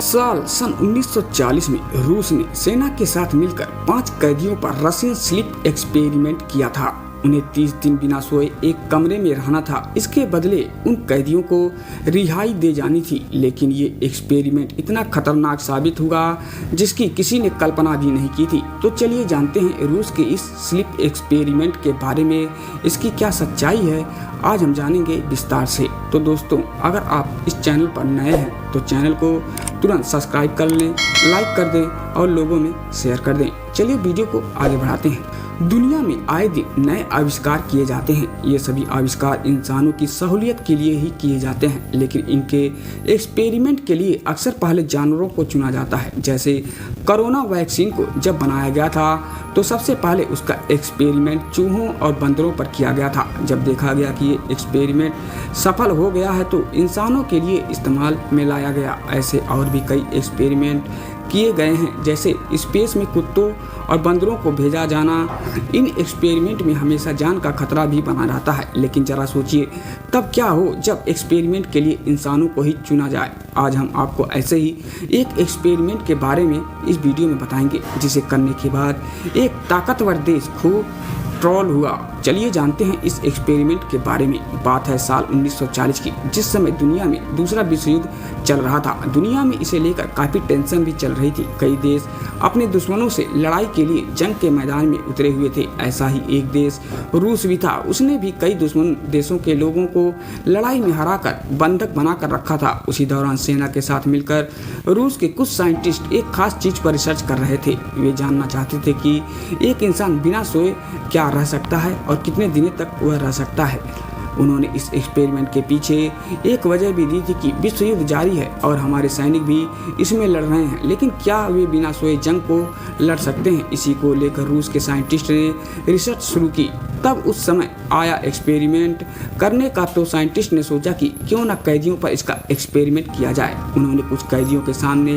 साल सन 1940 में रूस ने सेना के साथ मिलकर 5 कैदियों पर रशियन स्लीप एक्सपेरिमेंट किया था। उन्हें 30 दिन बिना सोए एक कमरे में रहना था। इसके बदले उन कैदियों को रिहाई दे जानी थी। लेकिन ये एक्सपेरिमेंट इतना खतरनाक साबित हुआ जिसकी किसी ने कल्पना भी नहीं की थी। तो चलिए जानते हैं रूस के इस स्लीप एक्सपेरिमेंट के बारे में, इसकी क्या सच्चाई है, आज हम जानेंगे विस्तार से। तो दोस्तों, अगर आप इस चैनल पर नए हैं तो चैनल को तुरंत सब्सक्राइब कर लें, लाइक कर दें और लोगों में शेयर कर दें। चलिए वीडियो को आगे बढ़ाते हैं। दुनिया में आए दिन नए आविष्कार किए जाते हैं। ये सभी आविष्कार इंसानों की सहूलियत के लिए ही किए जाते हैं, लेकिन इनके एक्सपेरिमेंट के लिए अक्सर पहले जानवरों को चुना जाता है। जैसे कोरोना वैक्सीन को जब बनाया गया था तो सबसे पहले उसका एक्सपेरिमेंट चूहों और बंदरों पर किया गया था। जब देखा गया कि ये एक्सपेरिमेंट सफल हो गया है तो इंसानों के लिए इस्तेमाल में लाया गया। ऐसे और भी कई एक्सपेरिमेंट किए गए हैं, जैसे स्पेस में कुत्तों और बंदरों को भेजा जाना। इन एक्सपेरिमेंट में हमेशा जान का खतरा भी बना रहता है। लेकिन जरा सोचिए, तब क्या हो जब एक्सपेरिमेंट के लिए इंसानों को ही चुना जाए। आज हम आपको ऐसे ही एक एक्सपेरिमेंट के बारे में इस वीडियो में बताएंगे, जिसे करने के बाद एक ताकतवर देश खूब ट्रोल हुआ। चलिए जानते हैं इस एक्सपेरिमेंट के बारे में। बात है साल 1940 की, जिस समय दुनिया में दूसरा विश्व युद्ध चल रहा था। दुनिया में इसे लेकर काफ़ी टेंशन भी चल रही थी। कई देश अपने दुश्मनों से लड़ाई के लिए जंग के मैदान में उतरे हुए थे। ऐसा ही एक देश रूस भी था। उसने भी कई दुश्मन देशों के लोगों को लड़ाई में हराकर बंधक बनाकर रखा था। उसी दौरान सेना के साथ मिलकर रूस के कुछ साइंटिस्ट एक खास चीज़ पर रिसर्च कर रहे थे। वे जानना चाहते थे कि एक इंसान बिना सोए क्या रह सकता है और कितने दिनों तक वह रह सकता है। उन्होंने इस एक्सपेरिमेंट के पीछे एक वजह भी दी थी कि विश्व युद्ध जारी है और हमारे सैनिक भी इसमें लड़ रहे हैं, लेकिन क्या वे बिना सोए जंग को लड़ सकते हैं। इसी को लेकर रूस के साइंटिस्ट ने रिसर्च शुरू की। तब उस समय आया एक्सपेरिमेंट करने का, तो साइंटिस्ट ने सोचा कि क्यों न कैदियों पर इसका एक्सपेरिमेंट किया जाए। उन्होंने कुछ कैदियों के सामने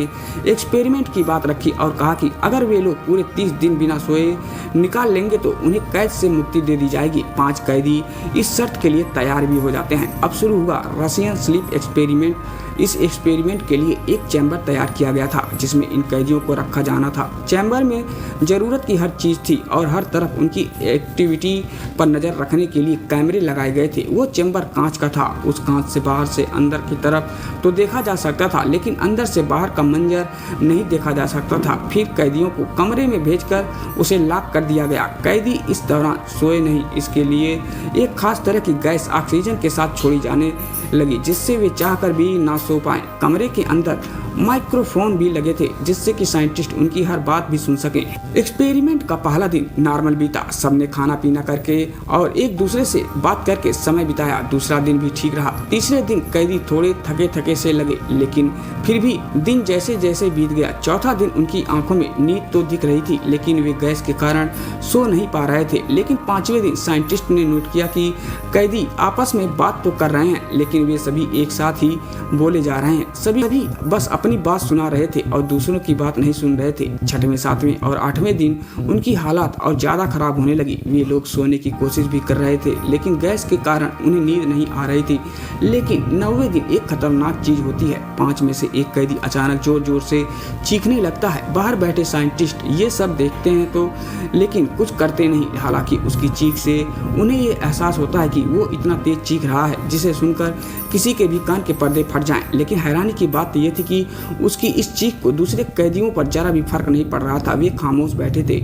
एक्सपेरिमेंट की बात रखी और कहा कि अगर वे लोग पूरे 30 दिन बिना सोए निकाल लेंगे तो उन्हें कैद से मुक्ति दे दी जाएगी। 5 कैदी इस शर्त के लिए तैयार भी हो जाते हैं। अब शुरू हुआ रशियन स्लीप एक्सपेरिमेंट। इस एक्सपेरिमेंट के लिए एक चैम्बर तैयार किया गया था जिसमें इन कैदियों को रखा जाना था। चैम्बर में ज़रूरत की हर चीज़ थी और हर तरफ उनकी एक्टिविटी पर नज़र रखने के लिए कैमरे लगाए गए थे। वो चैम्बर कांच का था। उस कांच से बाहर से अंदर की तरफ तो देखा जा सकता था, लेकिन अंदर से बाहर का मंजर नहीं देखा जा सकता था। फिर कैदियों को कमरे में भेजकर उसे लॉक कर दिया गया। कैदी इस दौरान सोए नहीं। इसके लिए एक खास तरह की गैस ऑक्सीजन के साथ छोड़ी जाने लगी, जिससे वे चाहकर भी ना सो पाए। कमरे के अंदर माइक्रोफोन भी लगे थे जिससे कि साइंटिस्ट उनकी हर बात भी सुन सके। एक्सपेरिमेंट का पहला दिन नॉर्मल बीता। सबने खाना पीना करके और एक दूसरे से बात करके समय बिताया। दूसरा दिन भी ठीक रहा। तीसरे दिन कैदी थोड़े थके थके से लगे, लेकिन फिर भी दिन जैसे जैसे बीत गया। चौथा दिन उनकी आंखों में नींद तो दिख रही थी, लेकिन वे गैस के कारण सो नहीं पा रहे थे। लेकिन 5वें दिन साइंटिस्ट ने नोट किया कि कैदी आपस में बात तो कर रहे हैं, लेकिन वे सभी एक साथ ही बोले जा रहे हैं। सभी बस अपनी बात सुना रहे थे और दूसरों की बात नहीं सुन रहे थे। 6वें, 7वें और 8वें दिन उनकी हालत और ज़्यादा खराब होने लगी। वे लोग सोने की कोशिश भी कर रहे थे, लेकिन गैस के कारण उन्हें नींद नहीं आ रही थी। लेकिन 9वें दिन एक खतरनाक चीज़ होती है। 5 में से एक कैदी अचानक जोर जोर से चीखने लगता है। बाहर बैठे साइंटिस्ट ये सब देखते हैं तो लेकिन कुछ करते नहीं। हालांकि उसकी चीख से उन्हें ये एहसास होता है कि वो इतना तेज चीख रहा है जिसे सुनकर किसी के भी कान के पर्दे फट जाएं। लेकिन हैरानी की बात यह थी कि उसकी इस चीख को दूसरे कैदियों पर जरा भी फर्क नहीं पड़ रहा था। वे खामोश बैठे थे।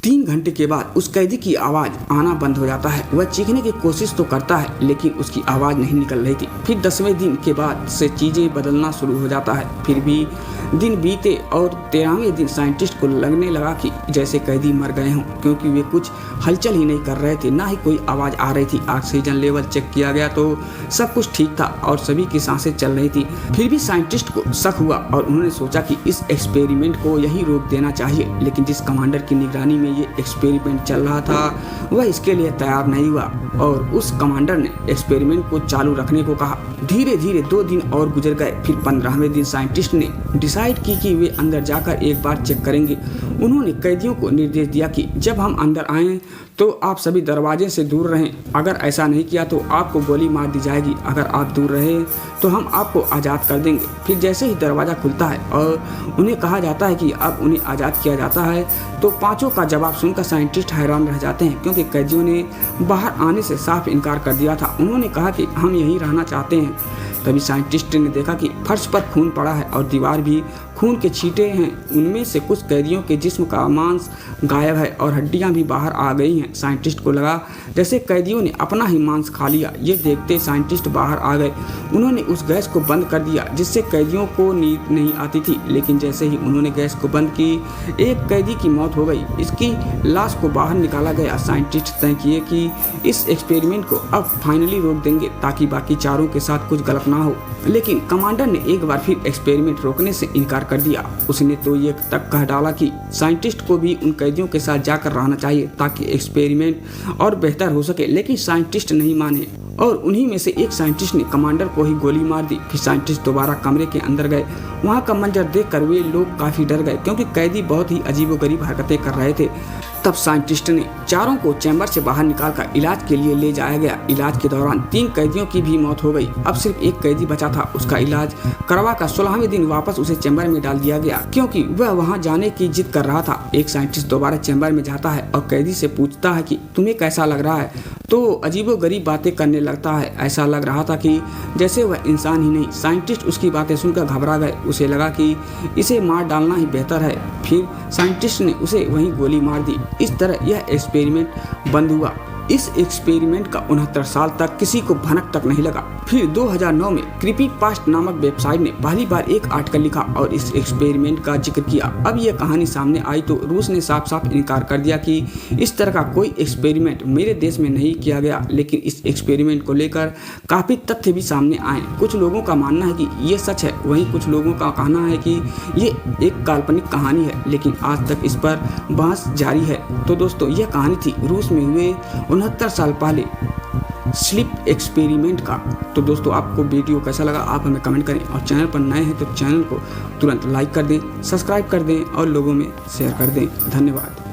3 घंटे के बाद उस कैदी की आवाज़ आना बंद हो जाता है। वह चीखने की कोशिश तो करता है, लेकिन उसकी आवाज़ नहीं निकल रही थी। फिर 10वें दिन के बाद से चीज़ें बदलना शुरू हो जाता है। फिर भी दिन बीते और 13वें दिन साइंटिस्ट को लगने लगा कि जैसे कैदी मर गए हों, क्योंकि वे कुछ हलचल ही नहीं कर रहे थे, ना ही कोई आवाज़ आ रही थी। ऑक्सीजन लेवल चेक किया गया तो सब कुछ ठीक था और सभी की सांसें चल रही थी। फिर भी साइंटिस्ट को शक हुआ और उन्होंने सोचा कि इस एक्सपेरिमेंट को यही रोक देना चाहिए। लेकिन जिस कमांडर की निगरानी में ये एक्सपेरिमेंट चल रहा था वह इसके लिए तैयार नहीं हुआ और उस कमांडर ने एक्सपेरिमेंट को चालू रखने को कहा। धीरे धीरे 2 दिन और गुजर गए। फिर 15वें दिन साइंटिस्ट ने डिसाइड की कि वे अंदर जाकर एक बार चेक करेंगे। उन्होंने कैदियों को निर्देश दिया कि जब हम अंदर आएं तो आप सभी दरवाजे से दूर रहें। अगर ऐसा नहीं किया तो आपको गोली मार दी जाएगी। अगर आप दूर रहे तो हम आपको आज़ाद कर देंगे। फिर जैसे ही दरवाजे दरवाज़ा खुलता है और उन्हें कहा जाता है कि अब उन्हें आज़ाद किया जाता है, तो पांचों का जवाब सुनकर साइंटिस्ट हैरान रह जाते हैं, क्योंकि कैदियों ने बाहर आने से साफ इनकार कर दिया था। उन्होंने कहा कि हम यहीं रहना चाहते हैं। तभी साइंटिस्ट ने देखा कि फर्श पर खून पड़ा है और दीवार भी खून के छींटे हैं। उनमें से कुछ कैदियों के जिस्म का मांस गायब है और हड्डियां भी बाहर आ गई हैं। साइंटिस्ट को लगा जैसे कैदियों ने अपना ही मांस खा लिया। ये देखते साइंटिस्ट बाहर आ गए। उन्होंने उस गैस को बंद कर दिया जिससे कैदियों को नींद नहीं आती थी, लेकिन जैसे ही उन्होंने गैस को बंद की, एक कैदी की मौत हो गई। इसकी लाश को बाहर निकाला गया। साइंटिस्ट तय किए कि इस एक्सपेरिमेंट को अब फाइनली रोक देंगे ताकि बाकी चारों के साथ कुछ गलत ना हो। लेकिन कमांडर ने एक बार फिर एक्सपेरिमेंट रोकने से इनकार कर दिया। उसने तो ये तक कह डाला कि साइंटिस्ट को भी उन कैदियों के साथ जाकर रहना चाहिए ताकि एक्सपेरिमेंट और बेहतर हो सके, लेकिन साइंटिस्ट नहीं माने और उन्हीं में से एक साइंटिस्ट ने कमांडर को ही गोली मार दी। फिर साइंटिस्ट दोबारा कमरे के अंदर गए। वहाँ का मंजर देखकर वे लोग काफी डर गए, क्योंकि कैदी बहुत ही अजीबोगरीब हरकतें कर रहे थे। तब साइंटिस्ट ने चारों को चैम्बर से बाहर निकालकर इलाज के लिए ले जाया गया। इलाज के दौरान 3 कैदियों की भी मौत हो गई। अब सिर्फ एक कैदी बचा था। उसका इलाज करवा कर 16वें दिन वापस उसे चैम्बर में डाल दिया गया, क्योंकि वह वहां जाने की जिद कर रहा था। एक साइंटिस्ट दोबारा चैम्बर में जाता है और कैदी से पूछता है कि तुम्हें कैसा लग रहा है, तो अजीबोगरीब बातें करने लगता है। ऐसा लग रहा था कि जैसे वह इंसान ही नहीं। साइंटिस्ट उसकी बातें सुनकर घबरा गए। उसे लगा कि इसे मार डालना ही बेहतर है। फिर साइंटिस्ट ने उसे वहीं गोली मार दी। इस तरह यह एक्सपेरिमेंट बंद हुआ। इस एक्सपेरिमेंट का 69 साल तक किसी को भनक तक नहीं लगा। फिर 2009 में क्रीपीपास्ट नामक वेबसाइट ने पहली बार एक आर्टिकल लिखा और इस एक्सपेरिमेंट का जिक्र किया। अब यह कहानी सामने आई तो रूस ने साफ साफ इनकार कर दिया कि इस तरह का कोई एक्सपेरिमेंट मेरे देश में नहीं किया गया। लेकिन इस एक्सपेरिमेंट को लेकर काफ़ी तथ्य भी सामने आए। कुछ लोगों का मानना है कि ये सच है, वहीं कुछ लोगों का कहना है कि ये एक काल्पनिक कहानी है, लेकिन आज तक इस पर बहस जारी है। तो दोस्तों, यह कहानी थी रूस में हुए 69 साल पहले स्लीप एक्सपेरिमेंट का। तो दोस्तों, आपको वीडियो कैसा लगा आप हमें कमेंट करें, और चैनल पर नए हैं तो चैनल को तुरंत लाइक कर दें, सब्सक्राइब कर दें और लोगों में शेयर कर दें। धन्यवाद।